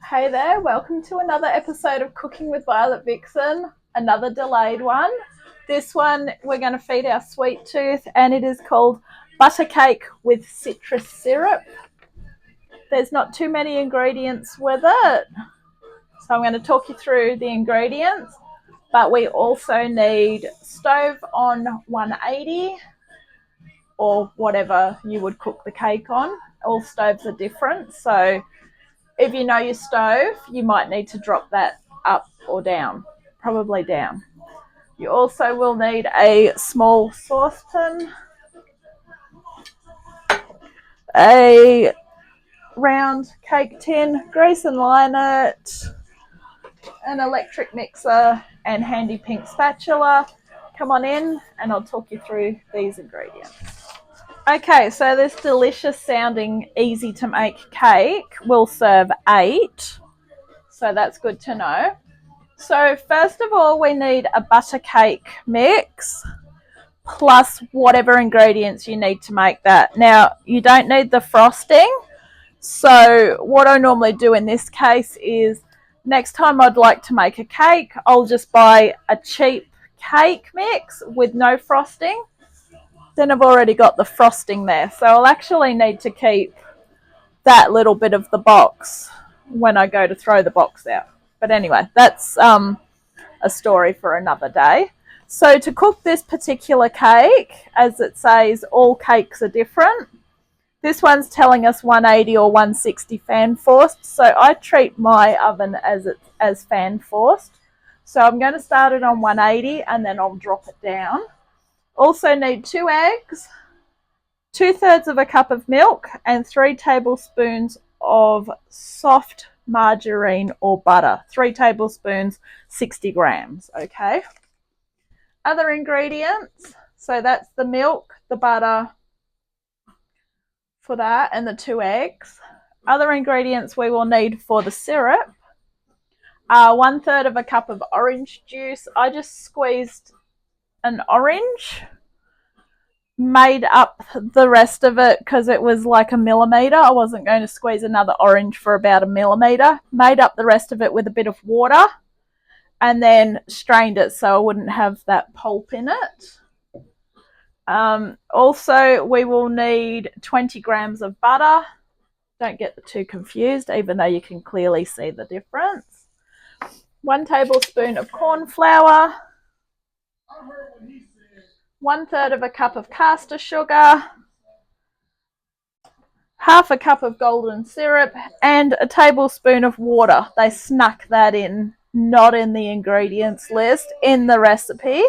Hey there, welcome to another episode of Cooking with Violet Vixen, another delayed one. This one we're going to feed our sweet tooth and it is called butter cake with citrus syrup. There's not too many ingredients with it, so I'm going to talk you through the ingredients, but we also need stove on 180 or whatever you would cook the cake on. All stoves are different, so if you know your stove, you might need to drop that up or down, probably down. You also will need a small saucepan, a round cake tin, grease and line it, an electric mixer and handy pink spatula. Come on in and I'll talk you through these ingredients. Okay, so this delicious sounding, easy to make cake will serve 8. So that's good to know. So first of all, we need a butter cake mix plus whatever ingredients you need to make that. Now, you don't need the frosting. So what I normally do in this case is next time I'd like to make a cake, I'll just buy a cheap cake mix with no frosting. Then I've already got the frosting there. So I'll actually need to keep that little bit of the box when I go to throw the box out. But anyway, that's a story for another day. So to cook this particular cake, as it says, all cakes are different. This one's telling us 180 or 160 fan forced. So I treat my oven as fan forced. So I'm going to start it on 180 and then I'll drop it down. Also need 2 eggs, 2/3 of a cup of milk, and 3 tablespoons of soft margarine or butter. 3 tablespoons, 60 grams, okay? Other ingredients, so that's the milk, the butter for that, and the 2 eggs. Other ingredients we will need for the syrup are 1/3 of a cup of orange juice. I just squeezed an orange, made up the rest of it because it was like a millimetre. I wasn't going to squeeze another orange for about a millimetre. Made up the rest of it with a bit of water and then strained it so I wouldn't have that pulp in it. Also, we will need 20 grams of butter. Don't get the two confused, even though you can clearly see the difference. 1 tablespoon of corn flour. 1/3 of a cup of caster sugar, half a cup of golden syrup, and a tablespoon of water. They snuck that in, not in the ingredients list, in the recipe.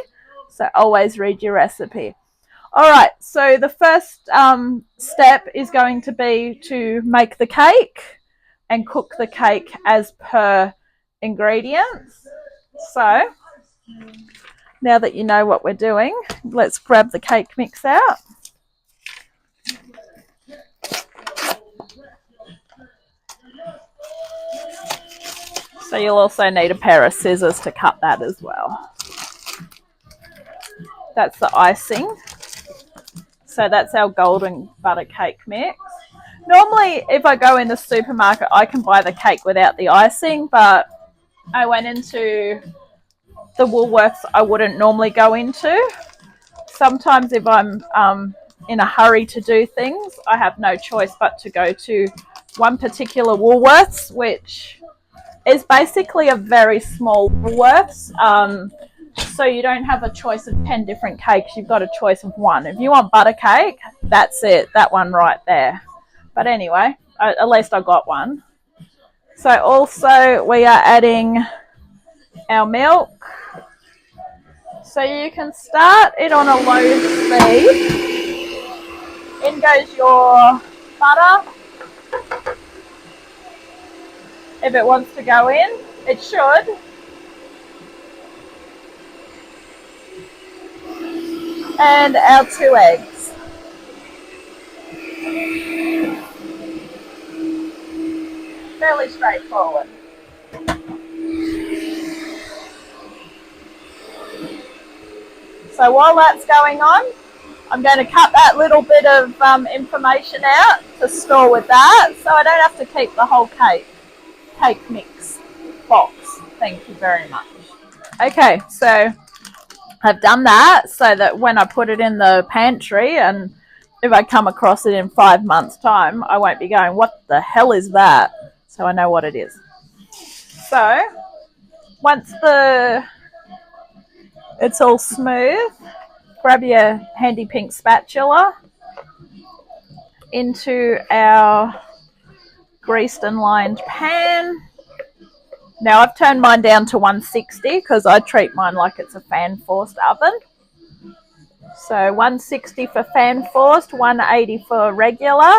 So always read your recipe. All right, so the first step is going to be to make the cake and cook the cake as per ingredients. So now that you know what we're doing, let's grab the cake mix out. So you'll also need a pair of scissors to cut that as well. That's the icing. So that's our golden butter cake mix. Normally, if I go in the supermarket, I can buy the cake without the icing, but I went into the Woolworths I wouldn't normally go into. Sometimes if I'm in a hurry to do things, I have no choice but to go to one particular Woolworths, which is basically a very small Woolworths. So you don't have a choice of 10 different cakes. You've got a choice of one. If you want butter cake, that's it. That one right there. But anyway, at least I got one. So also we are adding our milk. So you can start it on a low speed. In goes your butter. If it wants to go in, it should. And our 2 eggs. Fairly straightforward. So while that's going on, I'm going to cut that little bit of information out to store with that so I don't have to keep the whole cake. cake mix box. Thank you very much. Okay, so I've done that so that when I put it in the pantry and if I come across it in 5 months' time, I won't be going, what the hell is that? So I know what it is. So once it's all smooth, grab your handy pink spatula into our greased and lined pan. Now I've turned mine down to 160 because I treat mine like it's a fan forced oven. So 160 for fan forced, 180 for regular.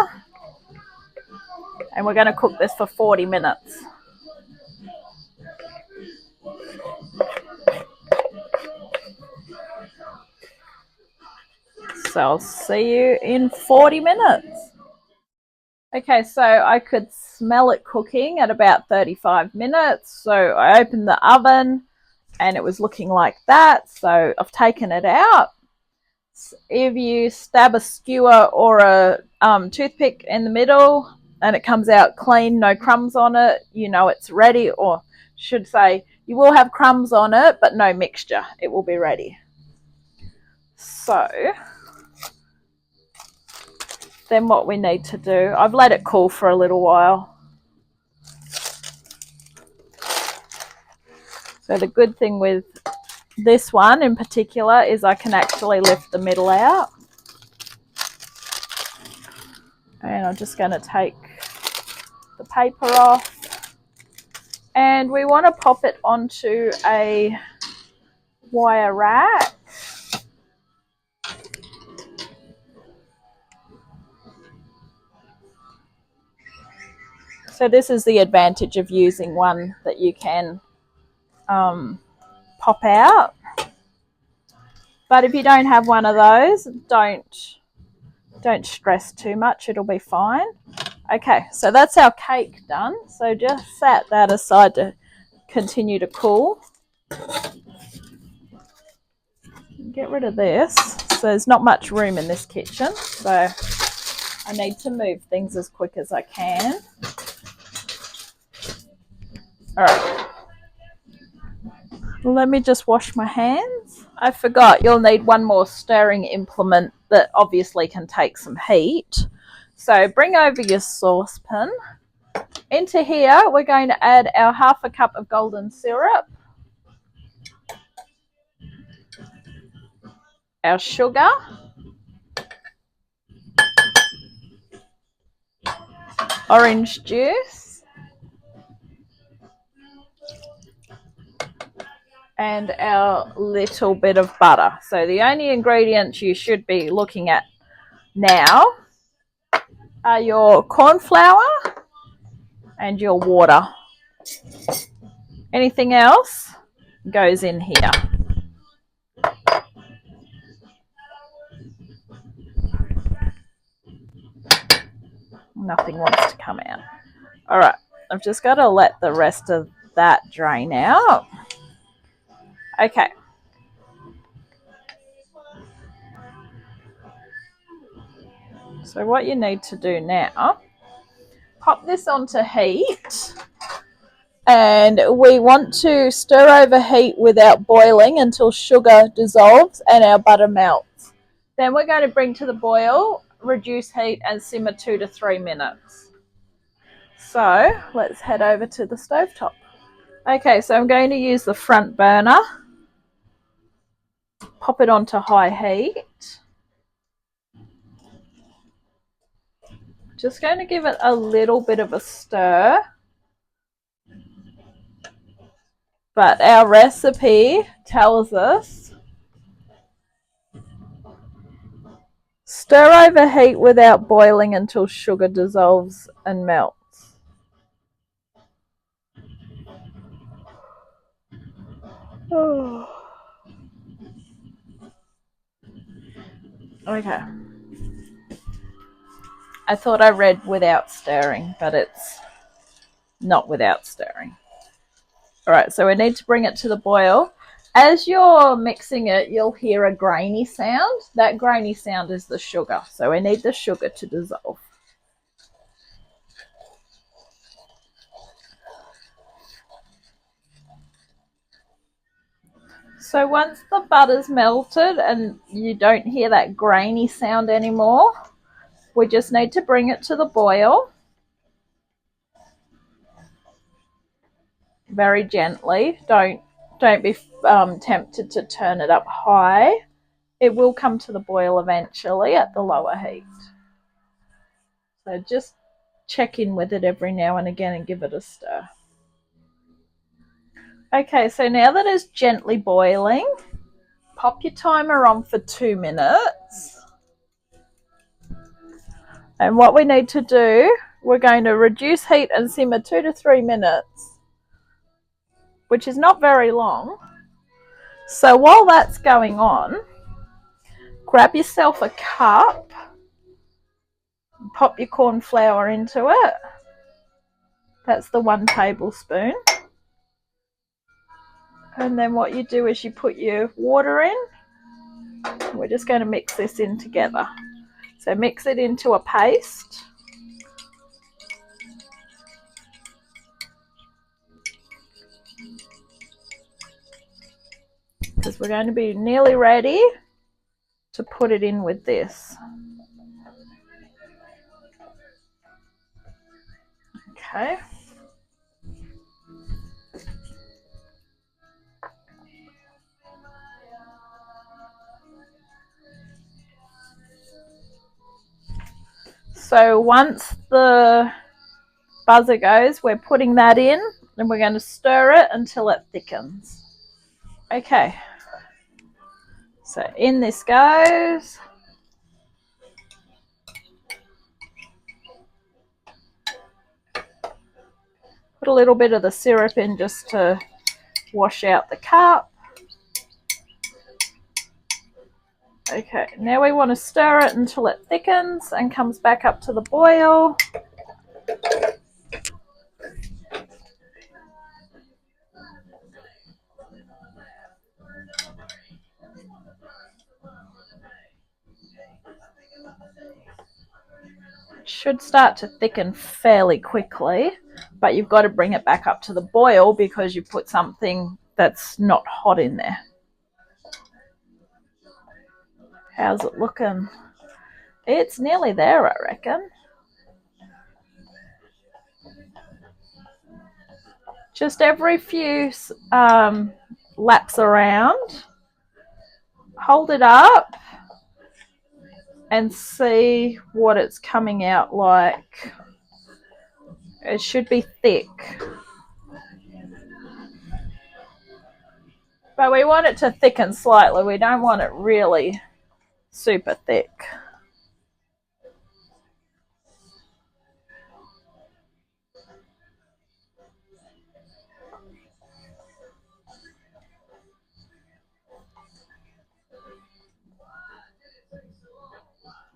And we're going to cook this for 40 minutes. So I'll see you in 40 minutes. Okay, so I could smell it cooking at about 35 minutes. So I opened the oven and it was looking like that. So I've taken it out. If you stab a skewer or a toothpick in the middle and it comes out clean, no crumbs on it, you know it's ready. Or should say, you will have crumbs on it, but no mixture. It will be ready. So then what we need to do, I've let it cool for a little while. So the good thing with this one in particular is I can actually lift the middle out. And I'm just going to take the paper off. And we want to pop it onto a wire rack. So this is the advantage of using one that you can pop out. But if you don't have one of those, don't stress too much, it'll be fine. Okay, so that's our cake done. So just set that aside to continue to cool. Get rid of this. So there's not much room in this kitchen, so I need to move things as quick as I can. All right. Let me just wash my hands. I forgot, you'll need one more stirring implement that obviously can take some heat. So bring over your saucepan. Into here, we're going to add our 1/2 cup of golden syrup, our sugar, orange juice, and our little bit of butter. So the only ingredients you should be looking at now are your corn flour and your water. Anything else goes in here. Nothing wants to come out. All right, I've just got to let the rest of that drain out. Okay. So what you need to do now, pop this onto heat. And we want to stir over heat without boiling until sugar dissolves and our butter melts. Then we're going to bring to the boil, reduce heat and simmer 2 to 3 minutes. So let's head over to the stovetop. Okay, so I'm going to use the front burner. Pop it onto high heat. Just going to give it a little bit of a stir. But our recipe tells us stir over heat without boiling until sugar dissolves and melts. Oh. Okay. I thought I read without stirring, but it's not without stirring. All right, so we need to bring it to the boil. As you're mixing it, you'll hear a grainy sound. That grainy sound is the sugar. So we need the sugar to dissolve. So once the butter's melted and you don't hear that grainy sound anymore, we just need to bring it to the boil very gently. Don't be tempted to turn it up high. It will come to the boil eventually at the lower heat. So just check in with it every now and again and give it a stir. Okay, so now that it's gently boiling, pop your timer on for 2 minutes. And what we need to do, we're going to reduce heat and simmer 2 to 3 minutes, which is not very long. So while that's going on, grab yourself a cup, pop your corn flour into it. That's the 1 tablespoon. And then what you do is you put your water in. We're just going to mix this in together. So mix it into a paste. Because we're going to be nearly ready to put it in with this. Okay. So once the buzzer goes, we're putting that in and we're going to stir it until it thickens. Okay, so in this goes. Put a little bit of the syrup in just to wash out the cup. Okay, now we want to stir it until it thickens and comes back up to the boil. It should start to thicken fairly quickly, but you've got to bring it back up to the boil because you put something that's not hot in there. How's it looking? It's nearly there, I reckon. Just every few laps around, hold it up and see what it's coming out like. It should be thick. But we want it to thicken slightly. We don't want it really super thick.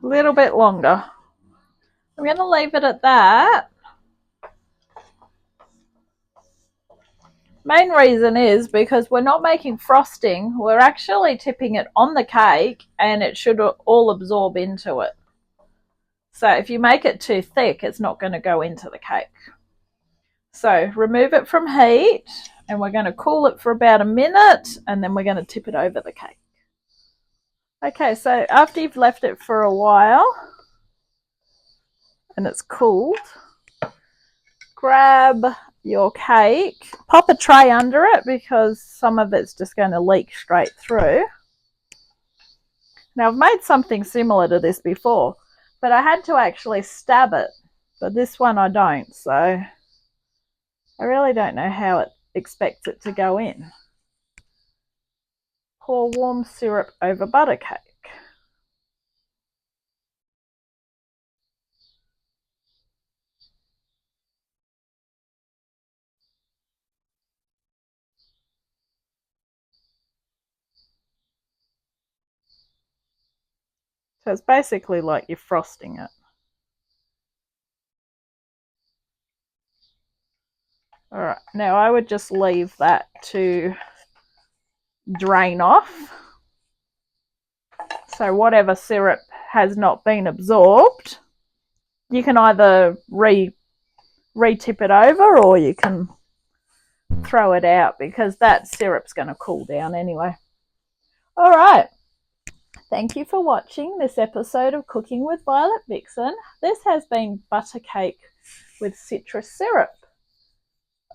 A little bit longer. I'm going to leave it at that. Main reason is because we're not making frosting. We're actually tipping it on the cake and it should all absorb into it. So if you make it too thick, it's not going to go into the cake. So remove it from heat and we're going to cool it for about a minute and then we're going to tip it over the cake. Okay, so after you've left it for a while and it's cooled, grab your cake, pop a tray under it because some of it's just going to leak straight through. Now I've made something similar to this before, but I had to actually stab it, but this one I don't, so I really don't know how it expects it to go in. Pour warm syrup over butter cake. So it's basically like you're frosting it. All right, now I would just leave that to drain off. So whatever syrup has not been absorbed, you can either re-tip it over or you can throw it out because that syrup's going to cool down anyway. All right. Thank you for watching this episode of Cooking with Violet Vixen. This has been butter cake with citrus syrup.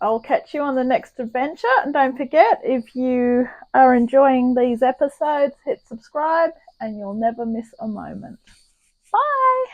I'll catch you on the next adventure. And don't forget, if you are enjoying these episodes, hit subscribe and you'll never miss a moment. Bye.